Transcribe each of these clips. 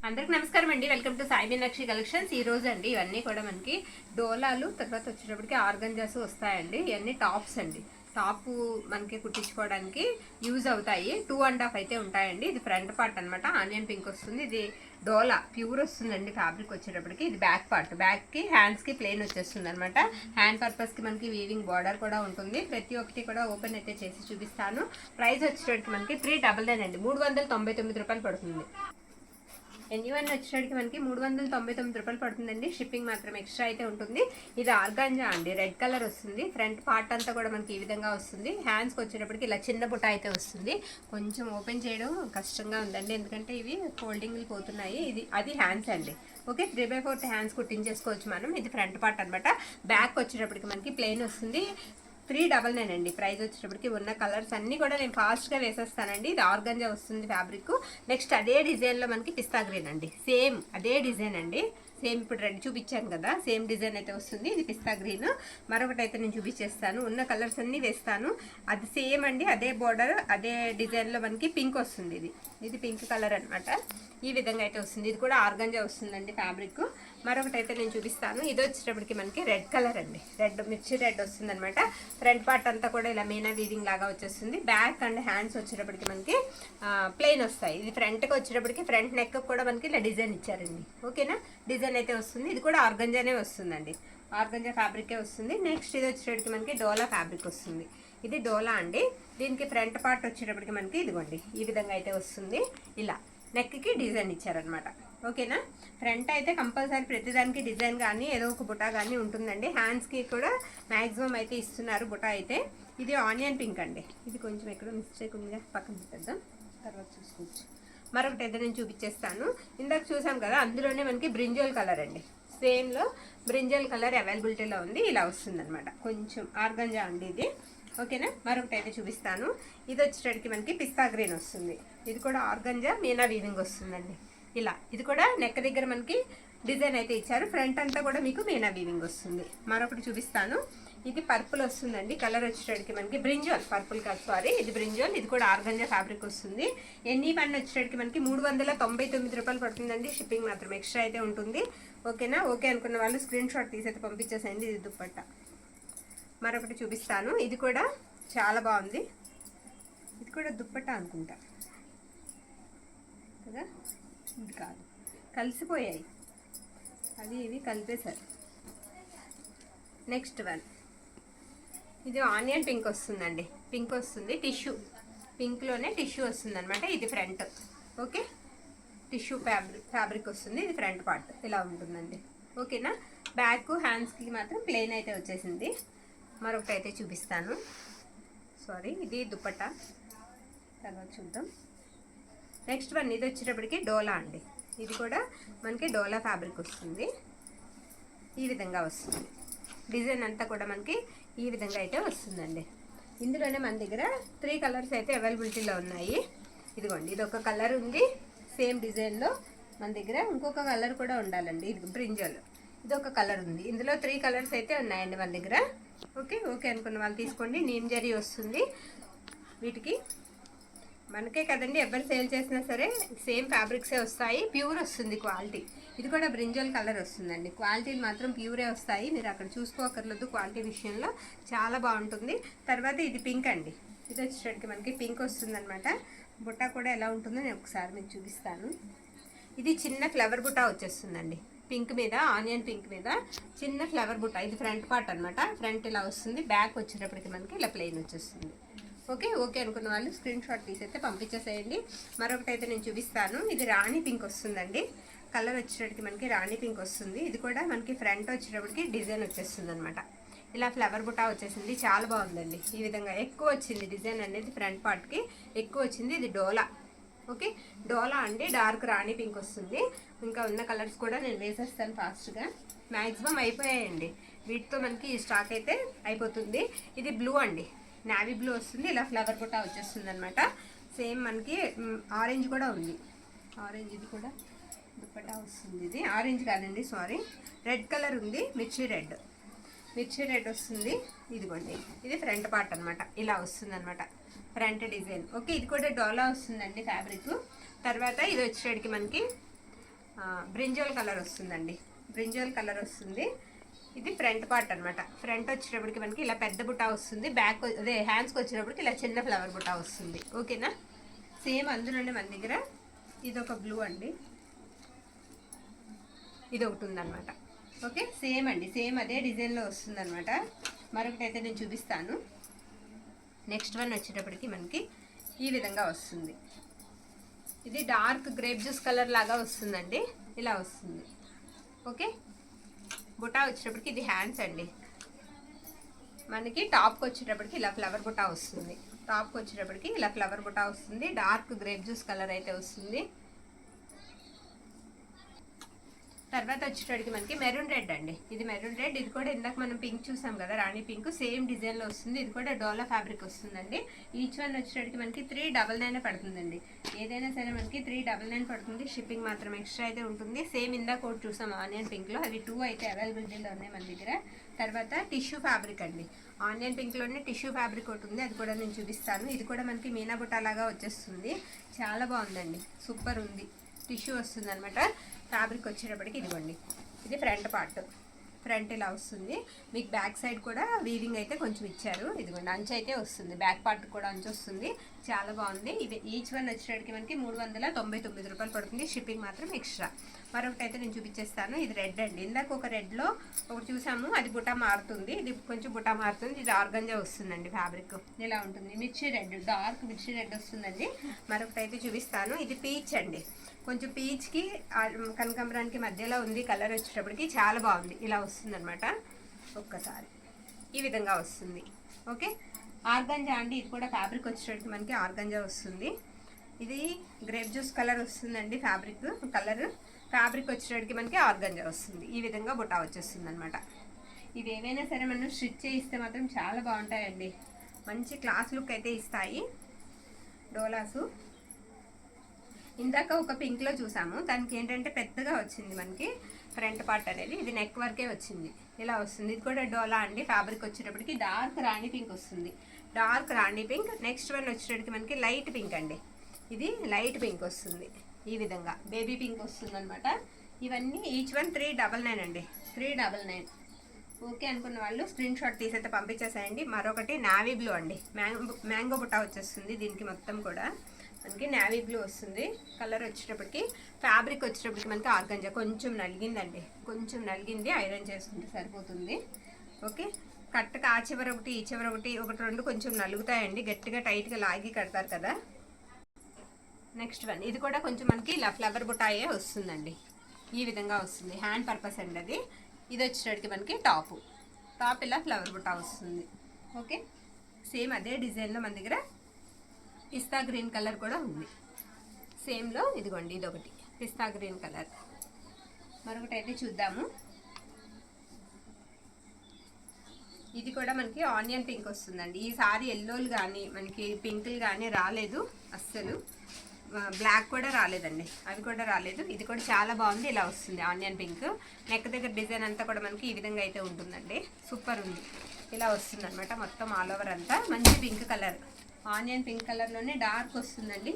అందరికి నమస్కారం అండి. Welcome to Sai Meenakshi collections. ఈ రోజు అండి ఇవన్నీ కూడా మనకి డోలాలు, తర్వాత వచ్చేటప్పటికి ఆర్గంజాస్ వస్తాయండి. ఇవన్నీ టాప్స్ అండి. టాప్ మనకి కుట్టించుకోవడానికి యూజ్ అవుతాయి. 2.5 అయితే ఉంటాయండి. ఇది ఫ్రంట్ పార్ట్ అనమాట. ఆనియన్ పింక్ వస్తుంది. ఇది డోలా ప్యూర్ వస్తుందండి ఫ్యాబ్రిక్ వచ్చేటప్పటికి. ఇది బ్యాక్ పార్ట్. బ్యాక్ కి హ్యాండ్స్ కి ప్లెయిన్ వచ్చేస్తుంది అనమాట. హ్యాండ్ పర్పస్ కి మనకి వీవింగ్ బార్డర్ కూడా ఉంటుంది. ప్రతి ఒక్కటి కూడా ఓపెన్ అయితే చేసి చూపిస్తాను. ప్రైస్ వచ్చేటప్పటికి మనకి 399 అండి. 399 రూపాయలు పడుతుంది. ఎన్యూవన్ వచ్చేటికి మనకి 399 రూపాయలు పడుతుందండి. షిప్పింగ్ మాత్రం ఎక్స్ట్రా అయితే ఉంటుంది. ఇది ఆర్గాంజా అండి. రెడ్ కలర్ వస్తుంది. ఫ్రంట్ పార్ట్ అంతా కూడా మనకి ఈ విధంగా వస్తుంది. హ్యాండ్స్కి వచ్చేటప్పటికి ఇలా చిన్న బుట్ట అయితే వస్తుంది. కొంచెం ఓపెన్ చేయడం కష్టంగా ఉందండి, ఎందుకంటే ఇవి ఫోల్డింగ్లు పోతున్నాయి. అది హ్యాండ్స్ అండి. ఓకే, 3/4 హ్యాండ్స్ కుట్టించేసుకోవచ్చు మనం. ఇది ఫ్రంట్ పార్ట్ అనమాట. బ్యాక్ వచ్చేటప్పటికి మనకి ప్లెయిన్ వస్తుంది. 399 అండి. ప్రైస్ వచ్చేటప్పటికి ఉన్న కలర్స్ అన్నీ కూడా నేను ఫాస్ట్గా వేసేస్తానండి. ఇది ఆర్గంజా వస్తుంది ఫ్యాబ్రిక్. నెక్స్ట్ అదే డిజైన్లో మనకి పిస్తా గ్రీన్ అండి. సేమ్ అదే డిజైన్ అండి. సేమ్ ఇప్పుడు రెడ్ చూపించాను కదా, సేమ్ డిజైన్ అయితే వస్తుంది. ఇది పిస్తా గ్రీన్. మరొకటి అయితే నేను చూపించేస్తాను. ఉన్న కలర్స్ అన్నీ వేస్తాను. అది సేమ్ అండి. అదే బార్డర్, అదే డిజైన్లో మనకి పింక్ వస్తుంది. ఇది పింక్ కలర్ అనమాట. ఈ విధంగా అయితే వస్తుంది. ఇది కూడా ఆర్గంజా వస్తుందండి ఫ్యాబ్రిక్. మరొకటి అయితే నేను చూపిస్తాను. ఇది వచ్చేటప్పటికి మనకి రెడ్ కలర్ అండి. మిర్చి రెడ్ వస్తుంది అనమాట. ఫ్రంట్ పార్ట్ అంతా కూడా ఇలా మీనా వీవింగ్ లాగా వచ్చేస్తుంది. బ్యాక్ అండ్ హ్యాండ్స్ వచ్చేటప్పటికి మనకి ప్లెయిన్ వస్తాయి. ఇది ఫ్రంట్కి వచ్చేటప్పటికి ఫ్రంట్ నెక్ కూడా మనకి ఇలా డిజైన్ ఇచ్చారండి. ఓకేనా, డిజైన్ అయితే వస్తుంది. ఇది కూడా ఆర్గంజానే వస్తుందండి. ఆర్గంజా ఫ్యాబ్రికే వస్తుంది. నెక్స్ట్ ఇది వచ్చేటప్పటికి మనకి డోలా ఫ్యాబ్రిక్ వస్తుంది. ఇది డోలా అండి. దీనికి ఫ్రంట్ పార్ట్ వచ్చేటప్పటికి మనకి ఇదిగోండి ఈ విధంగా అయితే వస్తుంది. ఇలా నెక్కి డిజైన్ ఇచ్చారనమాట. ఓకేనా, ఫ్రంట్ అయితే కంపల్సరీ ప్రతిదానికి డిజైన్ కానీ ఏదో ఒక బుటా కానీ ఉంటుందండి. హ్యాండ్స్కి కూడా మ్యాక్సిమం అయితే ఇస్తున్నారు బుటా అయితే. ఇది ఆనియన్ పింక్ అండి. ఇది కొంచెం ఎక్కడో మిస్టేక్ ఉందిగా, పక్కన పెట్టేద్దాం, తర్వాత చూసుకోవచ్చు. మరొకటి అయితే నేను చూపించేస్తాను. ఇందాక చూసాం కదా, అందులోనే మనకి బ్రింజల్ కలర్ అండి. సేమ్లో బ్రింజల్ కలర్ అవైలబిలిటీలో ఉంది. ఇలా వస్తుందన్నమాట. కొంచెం ఆర్గంజా అండి ఇది. ఓకేనా, మరొకటి అయితే చూపిస్తాను. ఇది వచ్చేటప్పటికి మనకి పిస్తా గ్రీన్ వస్తుంది. ఇది కూడా ఆర్గంజా మీనా వీవింగ్ వస్తుందండి. ఇలా ఇది కూడా నెక్ దగ్గర మనకి డిజైన్ అయితే ఇచ్చారు. ఫ్రంట్ అంతా కూడా మీకు మీనా వీవింగ్ వస్తుంది. మరొకటి చూపిస్తాను. ఇది పర్పుల్ వస్తుందండి. కలర్ వచ్చేటప్పటికి మనకి బ్రింజల్, పర్పుల్ కాదు సారీ, ఇది బ్రింజల్. ఇది కూడా ఆర్గంజా ఫ్యాబ్రిక్ వస్తుంది. ఎన్ని పన్ను వచ్చేటప్పటికి మనకి 399 రూపాయలు పడుతుందండి. షిప్పింగ్ మాత్రం ఎక్స్ట్రా అయితే ఉంటుంది. ఓకేనా, ఓకే అనుకున్న వాళ్ళు స్క్రీన్ షాట్ తీసైతే పంపించేసేయండి. ఇది దుప్పట్ట. మరొకటి చూపిస్తాను. ఇది కూడా చాలా బాగుంది. ఇది కూడా దుప్పట్ట అనుకుంటా కదా, ఇది కాదు, కలిసిపోయాయి, అది ఇవి కలిపేశారు. నెక్స్ట్ వన్, ఇది ఆనియన్ పింక్ వస్తుందండి. పింక్ వస్తుంది, టిష్యూ పింక్లోనే టిష్యూ వస్తుంది అనమాట. ఇది ఫ్రంట్. ఓకే, టిష్యూ ఫ్యాబ్రిక్ వస్తుంది. ఇది ఫ్రంట్ పార్ట్ ఇలా ఉంటుందండి. ఓకేనా, బ్యాక్ హ్యాండ్స్కి మాత్రం ప్లెయిన్ అయితే వచ్చేసింది. మరొకటి అయితే చూపిస్తాను. సారీ, ఇది దుప్పట్టా, తర్వాత చూద్దాం. నెక్స్ట్ వన్, ఇది వచ్చేటప్పటికి డోలా అండి. ఇది కూడా మనకి డోలా ఫ్యాబ్రిక్ వస్తుంది. ఈ విధంగా వస్తుంది. డిజైన్ అంతా కూడా మనకి ఈ విధంగా అయితే వస్తుందండి. ఇందులోనే మన దగ్గర 3 కలర్స్ అయితే అవైలబిలిటీలో ఉన్నాయి. ఇదిగోండి, ఇది ఒక కలర్ ఉంది. సేమ్ డిజైన్లో మన దగ్గర ఇంకొక కలర్ కూడా ఉండాలండి. ఇది బ్రింజల్, ఇది ఒక కలర్ ఉంది. ఇందులో 3 కలర్స్ అయితే ఉన్నాయండి మన దగ్గర. ఓకే, ఓకే అనుకున్న వాళ్ళు తీసుకోండి. నీమ్ జరీ వస్తుంది. వీటికి మనకే కదండి, ఎవరు సేల్ చేసినా సరే సేమ్ ఫ్యాబ్రిక్సే వస్తాయి. ప్యూర్ వస్తుంది క్వాలిటీ. ఇది కూడా బ్రింజల్ కలర్ వస్తుందండి. క్వాలిటీలు మాత్రం ప్యూరే వస్తాయి. మీరు అక్కడ చూసుకోకర్లేదు క్వాలిటీ విషయంలో. చాలా బాగుంటుంది. తర్వాత ఇది పింక్ అండి. ఇది వచ్చేటప్పటికి మనకి పింక్ వస్తుందన్నమాట. బుట్ట కూడా ఎలా ఉంటుందో నేను ఒకసారి మీకు చూపిస్తాను. ఇది చిన్న ఫ్లవర్ బుట్ట వచ్చేస్తుందండి. పింక్ మీద, ఆనియన్ పింక్ మీద చిన్న ఫ్లవర్ బుట్ట. ఇది ఫ్రంట్ పార్ట్ అనమాట. ఫ్రంట్ ఇలా వస్తుంది. బ్యాక్ వచ్చేటప్పటికి మనకి ఇలా ప్లెయిన్ వచ్చేస్తుంది. ఓకే, ఓకే అనుకున్న వాళ్ళు స్క్రీన్ షాట్ తీసైతే పంపించేసేయండి. మరొకటి అయితే నేను చూపిస్తాను. ఇది రాణి పింక్ వస్తుందండి. కలర్ వచ్చేటప్పటికి మనకి రాణి పింక్ వస్తుంది. ఇది కూడా మనకి ఫ్రంట్ వచ్చేటప్పటికి డిజైన్ వచ్చేస్తుంది అనమాట. ఇలా ఫ్లవర్ బుట్ట వచ్చేసింది. చాలా బాగుందండి. ఈ విధంగా ఎక్కువ వచ్చింది డిజైన్ అనేది, ఫ్రంట్ పార్ట్కి ఎక్కువ వచ్చింది. ఇది డోలా. ఓకే, డోలా అండి. డార్క్ రాణి పింక్ వస్తుంది. ఇంకా ఉన్న కలర్స్ కూడా నేను వేసేస్తాను ఫాస్ట్గా. మ్యాక్సిమం అయిపోయాయండి. వీటితో మనకి ఈ స్టాక్ అయితే అయిపోతుంది. ఇది బ్లూ అండి. నావీ బ్లూ వస్తుంది. ఇలా ఫ్లవర్ బుట్ట వచ్చేస్తుంది అనమాట. సేమ్ మనకి ఆరెంజ్ కూడా ఉంది. ఆరెంజ్, ఇది కూడా దుప్పట్టా వస్తుంది. ఇది ఆరెంజ్ కాదండి, సారీ, రెడ్ కలర్ ఉంది. మిర్చి రెడ్ వస్తుంది. ఇదిగోండి, ఇది ఫ్రంట్ పార్ట్ అనమాట. ఇలా వస్తుంది అనమాట ఫ్రంట్ డిజైన్. ఓకే, ఇది కూడా డోలా వస్తుందండి ఫ్యాబ్రిక్. తర్వాత ఇది వచ్చేటికి మనకి బ్రింజోల్ కలర్ వస్తుందండి, బ్రింజోల్ కలర్ వస్తుంది. ఇది ఫ్రంట్ పార్ట్ అనమాట. ఫ్రంట్ వచ్చేటప్పటికి మనకి ఇలా పెద్ద బుట్ట వస్తుంది, బ్యాక్ అదే హ్యాండ్స్కి వచ్చేటప్పటికి ఇలా చిన్న ఫ్లవర్ బుట్ట వస్తుంది. ఓకేనా. సేమ్ అందులోనే మన దగ్గర ఇది ఒక బ్లూ అండి, ఇది ఒకటి ఉందన్నమాట. ఓకే, సేమ్ అండి, సేమ్ అదే డిజైన్లో వస్తుంది అనమాట. మరొకటి అయితే నేను చూపిస్తాను. నెక్స్ట్ వన్ వచ్చేటప్పటికి మనకి ఈ విధంగా వస్తుంది. ఇది డార్క్ గ్రేప్ జ్యూస్ కలర్ లాగా వస్తుందండి, ఇలా వస్తుంది. ఓకే, బుటా వచ్చేటప్పటికి ఇది హ్యాండ్స్ అండి. మనకి టాప్కి వచ్చేటప్పటికి ఇలా ఫ్లవర్ బుటా వస్తుంది. టాప్కి వచ్చేటప్పటికి ఇలా ఫ్లవర్ బుటా వస్తుంది. డార్క్ గ్రేప్ జ్యూస్ కలర్ అయితే వస్తుంది. తర్వాత వచ్చేటప్పటికి మనకి మెరూన్ రెడ్ అండి. ఇది మెరూన్ రెడ్. ఇది కూడా ఇందాక మనం పింక్ చూసాం కదా, రాణి పింక్, సేమ్ డిజైన్లో వస్తుంది. ఇది కూడా డోలా ఫ్యాబ్రిక్ వస్తుందండి. ఈచ్ వన్ వచ్చేటప్పటికి మనకి 399 పడుతుందండి. ఏదైనా సరే మనకి 399 పడుతుంది. షిప్పింగ్ మాత్రం ఎక్స్ట్రా అయితే ఉంటుంది. సేమ్ ఇందాక ఒకటి చూసాం ఆనియన్ పింక్లో, అవి 2 అయితే అవైలబిలిటీలో ఉన్నాయి మన దగ్గర. తర్వాత టిష్యూ ఫ్యాబ్రిక్ అండి. ఆనియన్ పింక్లోనే టిష్యూ ఫ్యాబ్రిక్ ఒకటి ఉంది, అది కూడా నేను చూపిస్తాను. ఇది కూడా మనకి మీనా బుట్టా లాగా వచ్చేస్తుంది. చాలా బాగుందండి, సూపర్ ఉంది. టిష్యూ వస్తుంది అనమాట. ఫ్యాబ్రిక్ వచ్చేటప్పటికి ఇదిగోండి, ఇది ఫ్రంట్ పార్ట్. ఫ్రంట్ ఇలా వస్తుంది. మీకు బ్యాక్ సైడ్ కూడా వీవింగ్ అయితే కొంచెం ఇచ్చారు. ఇదిగోండి, అంచు అయితే వస్తుంది, బ్యాక్ పార్ట్ కూడా అంచు వస్తుంది. చాలా బాగుంది. ఇది ఈచ్ వన్ వచ్చేటప్పటికి మనకి 399 రూపాయలు పడుతుంది. షిప్పింగ్ మాత్రం ఎక్స్ట్రా. మరొకటి అయితే నేను చూపించేస్తాను. ఇది రెడ్ అండి. ఇందాక ఒక రెడ్లో ఒకటి చూసాము, అది బుటా మారుతుంది. ఇది కొంచెం బుటా మారుతుంది. ఇది ఆర్గంజా వస్తుందండి. ఫ్యాబ్రిక్ ఇలా ఉంటుంది. మిర్చి రెడ్, డార్క్ మిర్చి రెడ్ వస్తుందండి. మరొకటి అయితే చూపిస్తాను. ఇది పీచ్ అండి. కొంచెం పీచ్కి కనకాంబరానికి మధ్యలో ఉంది. కలర్ వచ్చేటప్పటికి చాలా బాగుంది. ఇలా వస్తుంది అనమాట. ఒక్కసారి ఈ విధంగా వస్తుంది. ఓకే, ఆర్గంజా అండి. ఇది కూడా ఫ్యాబ్రిక్ వచ్చేటప్పటికి మనకి ఆర్గంజా వస్తుంది. ఇది గ్రేప్ జ్యూస్ కలర్ వస్తుందండి. ఫ్యాబ్రిక్ వచ్చేటప్పటికి మనకి ఆర్గంజా వస్తుంది. ఈ విధంగా బుటా వచ్చేస్తుంది అనమాట. ఇవి ఏవైనా సరే మనం స్టిచ్ చేయిస్తే మాత్రం చాలా బాగుంటాయండి. మంచి క్లాస్ లుక్ అయితే ఇస్తాయి డోలాసు. ఇందాక ఒక పింక్లో చూసాము, దానికి ఏంటంటే పెద్దగా వచ్చింది మనకి ఫ్రంట్ పార్ట్ అనేది. ఇది నెక్ వరకే వచ్చింది, ఇలా వస్తుంది. ఇది కూడా డోలా అండి. ఫ్యాబ్రిక్ వచ్చేటప్పటికి డార్క్ రాణి పింక్ వస్తుంది. డార్క్ రాణి పింక్. నెక్స్ట్ వన్ వచ్చేటప్పటికి మనకి లైట్ పింక్ అండి. ఇది లైట్ పింక్ వస్తుంది. ఈ విధంగా బేబీ పింక్ వస్తుంది అనమాట. ఇవన్నీ ఈచ్ వన్ 399 అండి. 399. ఓకే అనుకున్న వాళ్ళు స్క్రీన్ షాట్ తీసైతే పంపించేసేయండి. మరొకటి నావీ బ్లూ అండి. మ్యాంగో బుట్టా వచ్చేస్తుంది దీనికి. మొత్తం కూడా మనకి నావీ బ్లూ వస్తుంది. కలర్ వచ్చేటప్పటికి ఫ్యాబ్రిక్ వచ్చేటప్పటికి మనకి ఆర్గంజా కొంచెం నలిగిందండి, కొంచెం నలిగింది. ఐరన్ చేసుకుంటే సరిపోతుంది. ఓకే, కట్టక ఆ చివర ఒకటి ఈ చివర ఒకటి, ఒకటి రెండు కొంచెం నలుగుతాయండి. గట్టిగా టైట్గా లాగి కడతారు కదా. నెక్స్ట్ వన్, ఇది కూడా కొంచెం మనకి ఇలా ఫ్లవర్ బుటాయే వస్తుందండి. ఈ విధంగా వస్తుంది. హ్యాండ్ పర్పస్ అండి అది. ఇది వచ్చేటప్పటికి మనకి టాప్ ఇలా ఫ్లవర్ బుటా వస్తుంది. ఓకే, సేమ్ అదే డిజైన్లో మన దగ్గర పిస్తా గ్రీన్ కలర్ కూడా ఉంది. సేమ్లో ఇదిగోండి, ఇది ఒకటి పిస్తా గ్రీన్ కలర్. మరొకటి అయితే చూద్దాము. ఇది కూడా మనకి ఆనియన్ పింక్ వస్తుందండి. ఈసారి ఎల్లోలు కానీ మనకి పింకులు కానీ రాలేదు అస్సలు. బ్లాక్ కూడా రాలేదండి, అవి కూడా రాలేదు. ఇది కూడా చాలా బాగుంది. ఇలా వస్తుంది ఆనియన్ పింక్. నెక్ దగ్గర డిజైన్ అంతా కూడా మనకి ఈ విధంగా అయితే ఉంటుందండి. సూపర్ ఉంది. ఇలా వస్తుంది అనమాట మొత్తం ఆల్ ఓవర్ అంతా. మంచి పింక్ కలర్, ఆనియన్ పింక్ కలర్లోనే డార్క్ వస్తుందండి.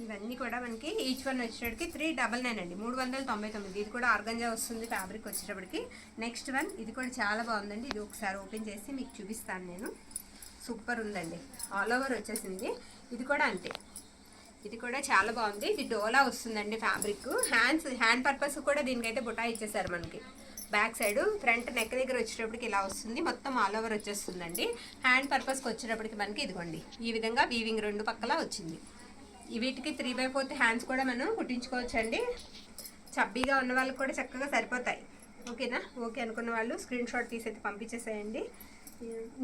ఇవన్నీ కూడా మనకి ఈచ్ వన్ వచ్చేటప్పటికి 399 అండి. 399. ఇది కూడా ఆర్గంజా వస్తుంది ఫ్యాబ్రిక్ వచ్చేటప్పటికి. నెక్స్ట్ వన్, ఇది కూడా చాలా బాగుందండి. ఇది ఒకసారి ఓపెన్ చేసి మీకు చూపిస్తాను నేను. సూపర్ ఉందండి, ఆల్ ఓవర్ వచ్చేసింది. ఇది కూడా అంతే, ఇది కూడా చాలా బాగుంది. ఇది డోలా వస్తుందండి ఫ్యాబ్రిక్. హ్యాండ్ పర్పస్ కూడా దీనికైతే బుటా ఇచ్చేసారు మనకి. బ్యాక్ సైడ్ ఫ్రంట్ నెక్ దగ్గర వచ్చేటప్పటికి ఇలా వస్తుంది. మొత్తం ఆల్ ఓవర్ వచ్చేస్తుందండి. హ్యాండ్ పర్పస్కి వచ్చేటప్పటికి మనకి ఇదిగోండి ఈ విధంగా వీవింగ్ రెండు పక్కల వచ్చింది. వీటికి 3/4 హ్యాండ్స్ కూడా మనం కుట్టించుకోవచ్చండి. చబ్బీగా ఉన్న వాళ్ళకి కూడా చక్కగా సరిపోతాయి. ఓకేనా. ఓకే అనుకున్న వాళ్ళు స్క్రీన్ షాట్ తీసి పంపించేసేయండి.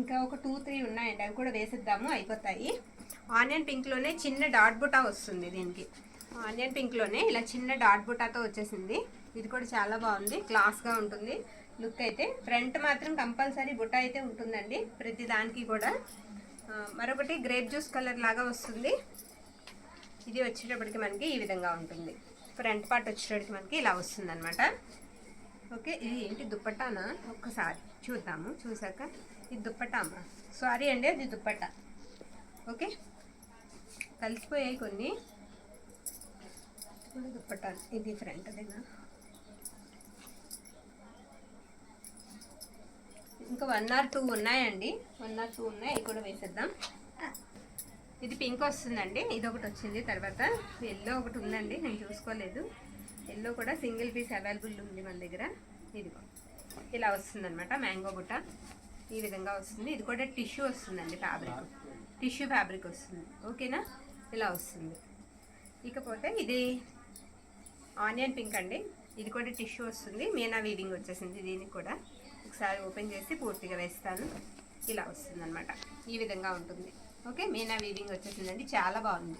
ఇంకా ఒక 2-3 ఉన్నాయండి, అవి కూడా వేసేద్దాము, అయిపోతాయి. ఆనియన్ పింక్లోనే చిన్న డాట్ బుటా వస్తుంది దీనికి. ఆనియన్ పింక్లోనే ఇలా చిన్న డాట్ బుటాతో వచ్చేసింది. ఇది కూడా చాలా బాగుంది, క్లాస్గా ఉంటుంది లుక్ అయితే. ఫ్రంట్ మాత్రం కంపల్సరీ బుటా అయితే ఉంటుందండి ప్రతి దానికి కూడా. మరొకటి గ్రేప్ జ్యూస్ కలర్ లాగా వస్తుంది. ఇది వచ్చేటప్పటికి మనకి ఈ విధంగా ఉంటుంది. ఫ్రంట్ పార్ట్ వచ్చేటప్పటికి మనకి ఇలా వస్తుంది అనమాట. ఓకే, ఇది ఏంటి దుప్పట్టానా? ఒక్కసారి చూద్దాము. చూసాక ఇది దుప్పట్టామా? సారీ అండి, అది దుప్పట్టా. ఓకే, కలిసిపోయాయి కొన్ని. కూడా దుప్పట్టా ఇది ఫ్రంట్ అదేనా. ఇంకా 1 or 2 ఉన్నాయండి, 1 or 2 ఉన్నాయి, అవి కూడా వేసేద్దాం. ఇది పింక్ వస్తుందండి, ఇది ఒకటి వచ్చింది. తర్వాత ఎల్లో ఒకటి ఉందండి, నేను చూసుకోలేదు. ఎల్లో కూడా సింగిల్ పీస్ అవైలబుల్ ఉంది మన దగ్గర. ఇదిగో ఇలా వస్తుందన్నమాట, మ్యాంగో బుట్ట ఈ విధంగా వస్తుంది. ఇది కూడా టిష్యూ వస్తుందండి, ఫ్యాబ్రిక్ టిష్యూ ఫ్యాబ్రిక్ వస్తుంది. ఓకేనా, ఇలా వస్తుంది. ఇకపోతే ఇది ఆనియన్ పింక్ అండి, ఇది కూడా టిష్యూ వస్తుంది. మీనా వీవింగ్ వచ్చేసింది. దీనికి కూడా ఒకసారి ఓపెన్ చేసి పూర్తిగా వేస్తాను. ఇలా వస్తుంది అనమాట, ఈ విధంగా ఉంటుంది. ఓకే, మీనా వీవింగ్ వచ్చేసిందండి, చాలా బాగుంది,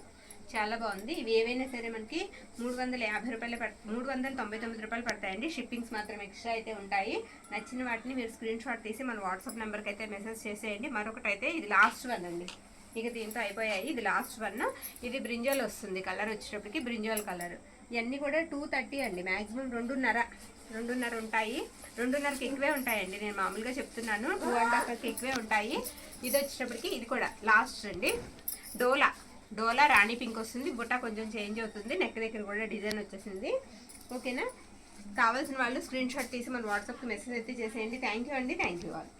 చాలా బాగుంది. ఇవి ఏవైనా సరే మనకి 350 రూపాయలు 399 రూపాయలు పడతాయండి. షిప్పింగ్స్ మాత్రం ఎక్స్ట్రా అయితే ఉంటాయి. నచ్చిన వాటిని మీరు స్క్రీన్ షాట్ తీసి మన వాట్సాప్ నెంబర్కి అయితే మెసేజ్ చేసేయండి. మరొకటి అయితే ఇది లాస్ట్ వన్ అండి, ఇక దీంతో అయిపోయాయి. ఇది లాస్ట్ వన్. ఇది బ్రింజాల్ వస్తుంది, కలర్ వచ్చేటప్పటికి బ్రింజాల్ కలర్. ఇవన్నీ కూడా 230 అండి, మ్యాక్సిమం 2.5 ఉంటాయి. 2.5కి ఎక్కువే ఉంటాయండి, నేను మామూలుగా చెప్తున్నాను. 2.5కి ఎక్కువే ఉంటాయి. ఇది వచ్చేటప్పటికి ఇది కూడా లాస్ట్ అండి. డోలా రాణి పింక్ వస్తుంది. బుట్ట కొంచెం చేంజ్ అవుతుంది, నెక్ దగ్గర కూడా డిజైన్ వచ్చేసింది. ఓకేనా, కావాల్సిన వాళ్ళు స్క్రీన్ షాట్ తీసి మన వాట్సాప్కి మెసేజ్ అయితే చేసేయండి. థ్యాంక్ యూ అండి, థ్యాంక్ యూ ఆల్.